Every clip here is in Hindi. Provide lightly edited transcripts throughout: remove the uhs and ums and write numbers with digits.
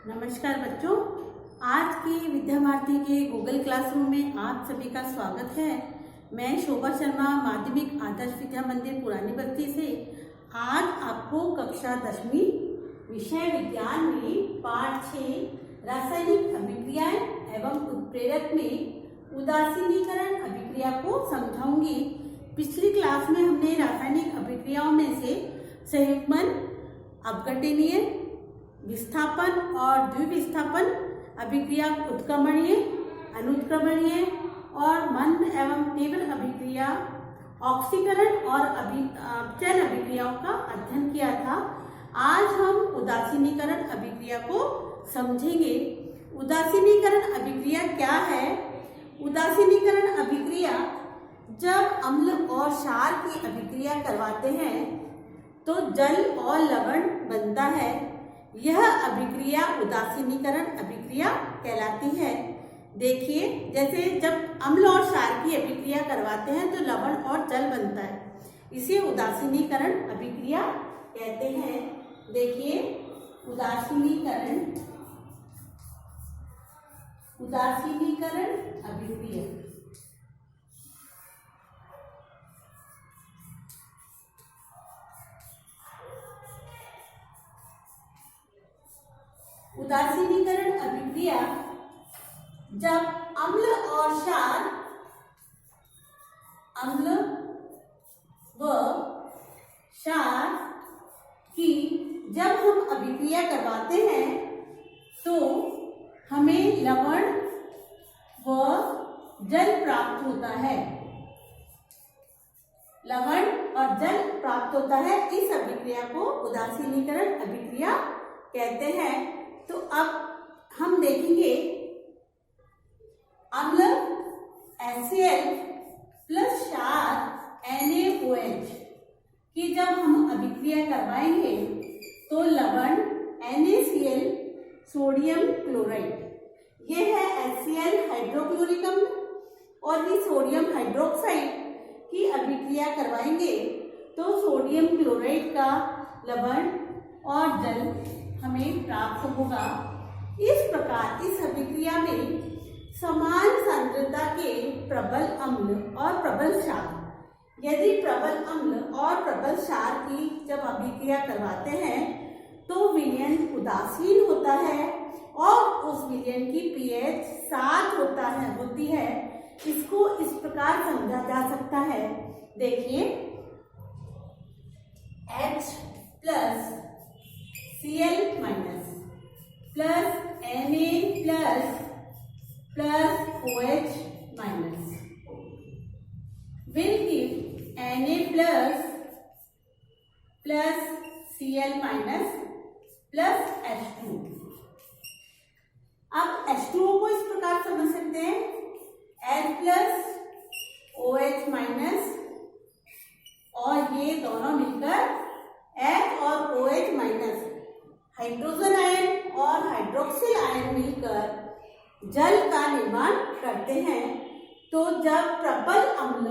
नमस्कार बच्चों, आज की विद्या भारती के गूगल क्लासरूम में आप सभी का स्वागत है। मैं शोभा शर्मा माध्यमिक आदर्श विद्या मंदिर पुरानी बस्ती से आज आपको कक्षा 10वीं विषय विज्ञान में पाठ 6 रासायनिक अभिक्रियाएं एवं उत्प्रेरक में उदासीनीकरण अभिक्रिया को समझाऊंगी। पिछली क्लास में हमने रासायनिक अभिक्रियाओं में से संयुग्मन, अपघटनीय, विस्थापन और द्विविस्थापन अभिक्रिया, उत्क्रमणीय, अनुत्क्रमणीय और मंद एवं तीव्र अभिक्रिया, ऑक्सीकरण और अपचयन अभिक्रियाओं का अध्ययन किया था। आज हम उदासीनीकरण अभिक्रिया को समझेंगे। उदासीनीकरण अभिक्रिया क्या है? उदासीनीकरण अभिक्रिया जब अम्ल और क्षार की अभिक्रिया करवाते हैं तो जल और लवण बनता है। यह अभिक्रिया उदासीनीकरण अभिक्रिया कहलाती है। देखिए, जैसे जब अम्ल और क्षार की अभिक्रिया करवाते हैं तो लवण और जल बनता है, इसे उदासीनीकरण अभिक्रिया कहते हैं। देखिए, उदासीनीकरण अभिक्रिया उदासीनीकरण अभिक्रिया जब अम्ल और क्षार, अम्ल व क्षार की जब हम अभिक्रिया करवाते हैं तो हमें लवण व जल प्राप्त होता है। लवण और जल प्राप्त होता है। इस अभिक्रिया को उदासीनीकरण अभिक्रिया कहते हैं। तो अब हम देखेंगे अम्ल HCl प्लस क्षार NaOH की जब हम अभिक्रिया करवाएंगे तो लवण NaCl सोडियम क्लोराइड, ये है HCl हाइड्रोक्लोरिक अम्ल, और ये सोडियम हाइड्रोक्साइड की अभिक्रिया करवाएंगे तो सोडियम क्लोराइड का लवण और जल हमें प्राप्त होगा। इस प्रकार इस अभिक्रिया में समान सांद्रता के प्रबल अम्ल और प्रबल क्षार, यदि प्रबल अम्ल और प्रबल क्षार की जब अभिक्रिया करवाते हैं तो विलयन उदासीन होता है और उस विलयन की pH 7 होती है। इसको इस प्रकार समझा जा सकता है। देखिए, H plus Cl minus plus Na plus OH minus will give Na plus Cl minus plus H2। अब H2O को इस प्रकार समझ सकते हैं, H प्लस OH माइनस, और ये दोनों मिलकर H और OH माइनस हाइड्रोजन आयन और हाइड्रोक्सिल आयन मिलकर जल का निर्माण करते हैं। तो जब प्रबल अम्ल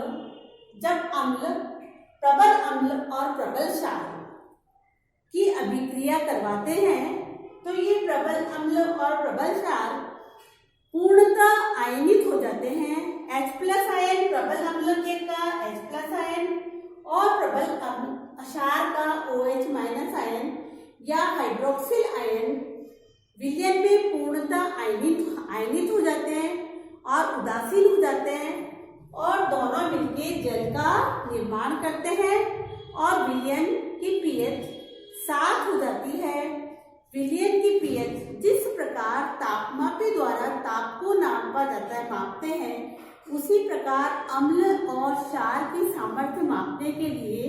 और प्रबल क्षार की अभिक्रिया करवाते हैं तो ये प्रबल अम्ल और प्रबल क्षार पूर्णतः आयनित हो जाते हैं। H प्लस आयन प्रबल अम्ल के का H प्लस आयन और प्रबल क्षार का OH माइनस आयन या हाइड्रोक्सिल आयन विलयन में पूर्णतः आयनित हो जाते हैं और उदासीन हो जाते हैं, और दोनों मिलकर जल का निर्माण करते हैं और विलयन की pH 7 हो जाती है। विलयन की pH जिस प्रकार तापमापी द्वारा ताप को नापा जाता है, मापते हैं, उसी प्रकार अम्ल और क्षार की सामर्थ्य मापने के लिए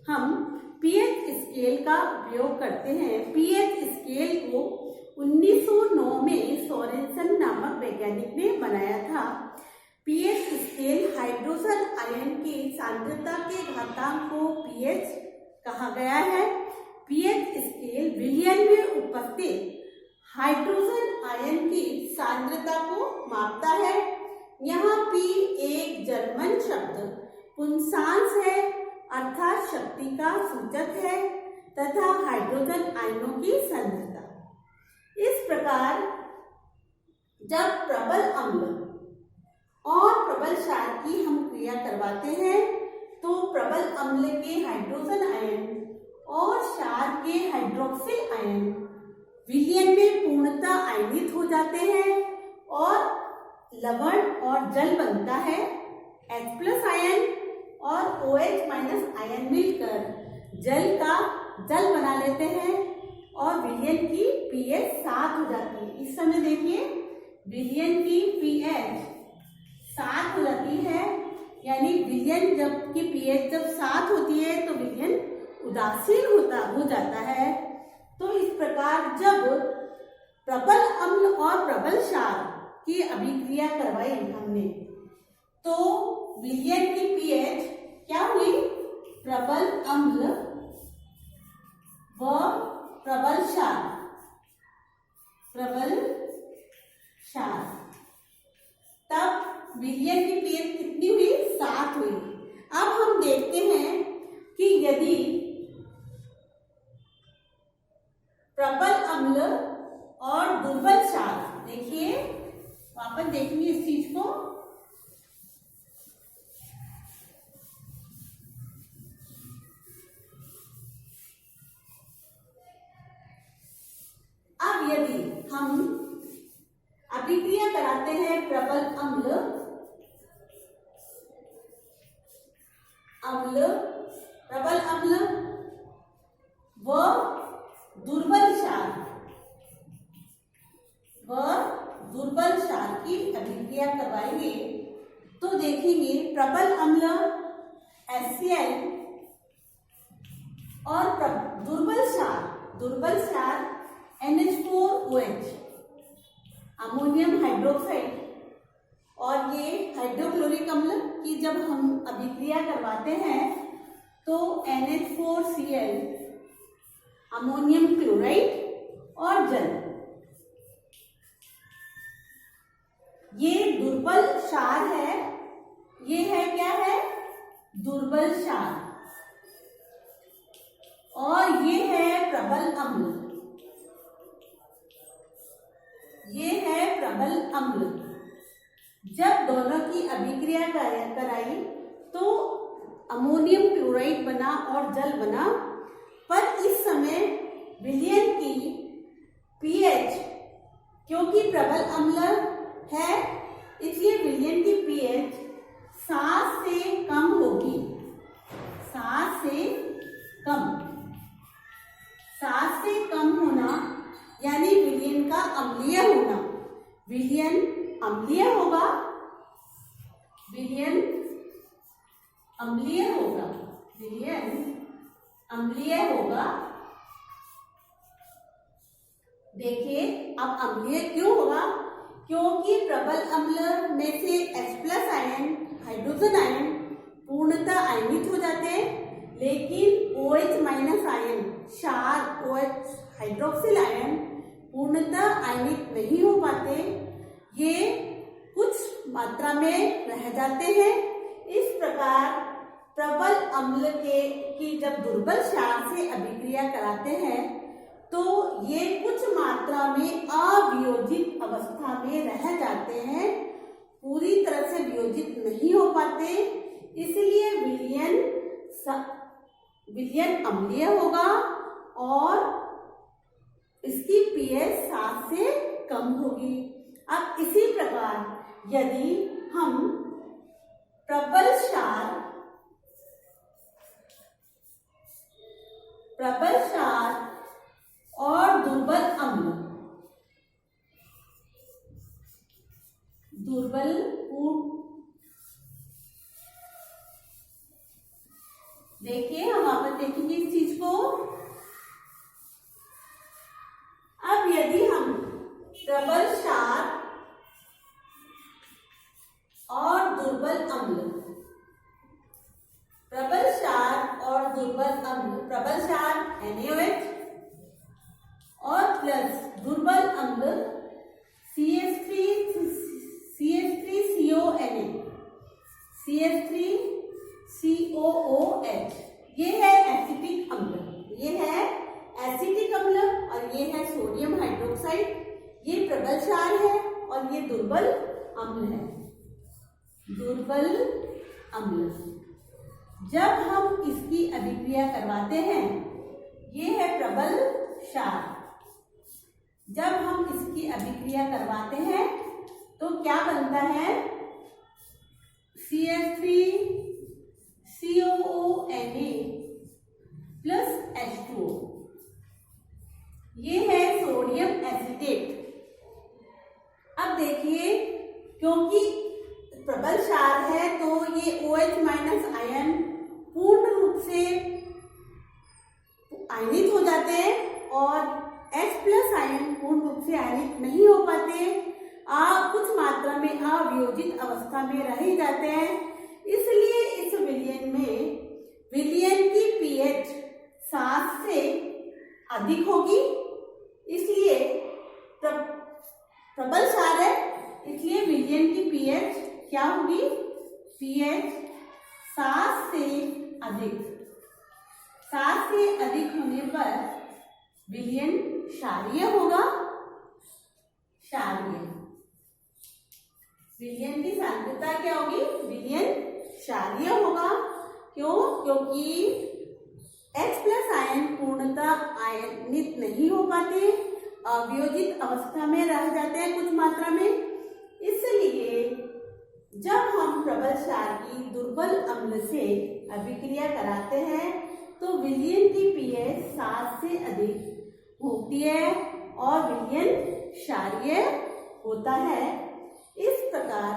हम pH स्केल का उपयोग करते हैं। pH स्केल को 1909 में सोरेनसन नामक वैज्ञानिक ने बनाया था। pH स्केल हाइड्रोजन आयन की सांद्रता के घातांक को pH कहा गया है। pH स्केल विलयन में उपस्थित हाइड्रोजन आयन की सांद्रता को मापता है। यहाँ P एक जर्मन शब्द पुंसांस है, अर्थात शक्ति का सूचक है, तथा हाइड्रोजन आयनों की सांद्रता। इस प्रकार जब प्रबल अम्ल और प्रबल क्षार की हम क्रिया करवाते हैं तो प्रबल अम्ल के हाइड्रोजन आयन और क्षार के हाइड्रोक्सिल आयन विलयन में पूर्णतः आयनित हो जाते हैं और लवण और जल बनता है। H+ आयन और OH- आयन मिलकर जल बना लेते हैं और विलयन की pH 7 हो जाती है। इस समय देखिए विलयन की pH 7 हो जाती है, यानी विलयन की pH जब 7 होती है तो विलयन उदासीन हो जाता है। तो इस प्रकार जब प्रबल अम्ल और प्रबल क्षार की अभिक्रिया करवाई हमने तो विलयन की pH क्या हुई? प्रबल अम्ल व प्रबल क्षार तब विलयन की pH कितनी हुई? 7 हुई। अब हम देखते हैं कि यदि प्रबल अम्ल और दुर्बल क्षार, देखिए वापस देखेंगे इस चीज को, अब यदि हम अभिक्रिया कराते हैं प्रबल अम्ल व दुर्बल क्षार की अभिक्रिया करवाएंगे तो देखेंगे प्रबल अम्ल HCl और दुर्बल क्षार NH4OH अमोनियम हाइड्रोक्साइड, और ये हाइड्रोक्लोरिक अम्ल की जब हम अभिक्रिया करवाते हैं तो NH4Cl अमोनियम क्लोराइड और जल, ये दुर्बल क्षार है। ये है क्या है? दुर्बल क्षार। और ये है प्रबल अम्ल, ये है प्रबल अम्ल। जब दोनों की अभिक्रिया कराई तो अमोनियम क्लोराइड बना और जल बना, पर इस समय विलयन की pH, क्योंकि प्रबल अम्ल है इसलिए विलयन की pH 7 से कम होगी। 7 से कम होना यानी विलयन का अम्लीय होना। विलयन अम्लीय होगा। देखिए अब अम्लीय क्यों होगा? क्योंकि प्रबल अम्ल में से H+ आयन, हाइड्रोजन आयन पूर्णतः आयनित हो जाते हैं, लेकिन OH- आयन, क्षार OH हाइड्रोक्सिल आयन पूर्णतः आयनित नहीं हो पाते, ये कुछ मात्रा में रह जाते हैं। इस प्रकार प्रबल अम्ल की जब दुर्बल क्षार से अभिक्रिया कराते हैं तो ये कुछ मात्रा में अवियोजित अवस्था में रह जाते हैं, पूरी तरह से वियोजित नहीं हो पाते, इसलिए विलयन अम्लीय होगा और इसकी pH 7 से कम होगी। अब इसी प्रकार यदि हम प्रबल क्षार और दुर्बल अम्ल, देखिए हम वापस देखेंगे इस चीज को। अब यदि हम प्रबल क्षार और दुर्बल अम्ल, प्रबल क्षार NaOH और प्लस दुर्बल अम्ल CH3COOH, ये प्रबल क्षार है और ये दुर्बल अम्ल है। दुर्बल अम्ल, जब हम इसकी अभिक्रिया करवाते हैं, ये है प्रबल क्षार। जब हम इसकी अभिक्रिया करवाते हैं तो क्या बनता है? CH3 COONA plus H2O। ये है सोडियम एसिटेट। अब देखिए, क्योंकि प्रबल क्षार है तो ये OH माइनस आयन पूर्ण रूप से आयनित हो जाते हैं और H प्लस आयन पूर्ण रूप से आयनित नहीं हो पाते, कुछ मात्रा में अवियोजित अवस्था में रह ही जाते हैं। इसलिए इस विलयन में विलयन की pH 7 से अधिक होगी, इसलिए प्रबल क्षार है, इसलिए विलयन की pH क्या होगी? pH 7 से अधिक। 7 से अधिक होने पर विलयन क्षारीय होगा। क्षारीय विलयन की सांद्रता क्या होगी? विलयन क्षारीय होगा। क्यों? क्योंकि H प्लस आयन पूर्णतः आयनित नहीं हो पाते, अवियोजित अवस्था में रह जाते हैं कुछ मात्रा में। इसलिए जब हम प्रबल क्षार की दुर्बल अम्ल से अभिक्रिया कराते हैं तो विलयन की pH 7 से अधिक होती है और विलयन क्षारीय होता है। इस प्रकार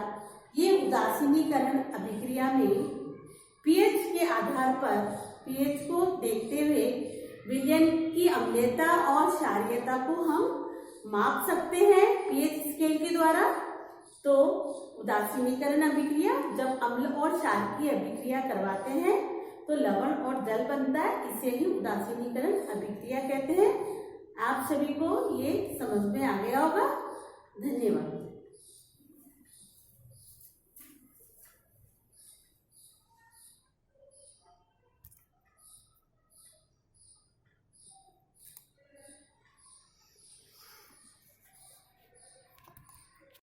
ये उदासीनीकरण अभिक्रिया में pH के आधार पर pH को देखते हुए विलयन की अम्लता और क्षारीयता को हम माप सकते हैं pH स्केल के द्वारा। तो उदासीनीकरण अभिक्रिया, जब अम्ल और क्षार की अभिक्रिया करवाते हैं तो लवण और जल बनता है, इसे ही उदासीनीकरण अभिक्रिया कहते हैं। आप सभी को ये समझ में आ गया होगा। धन्यवाद।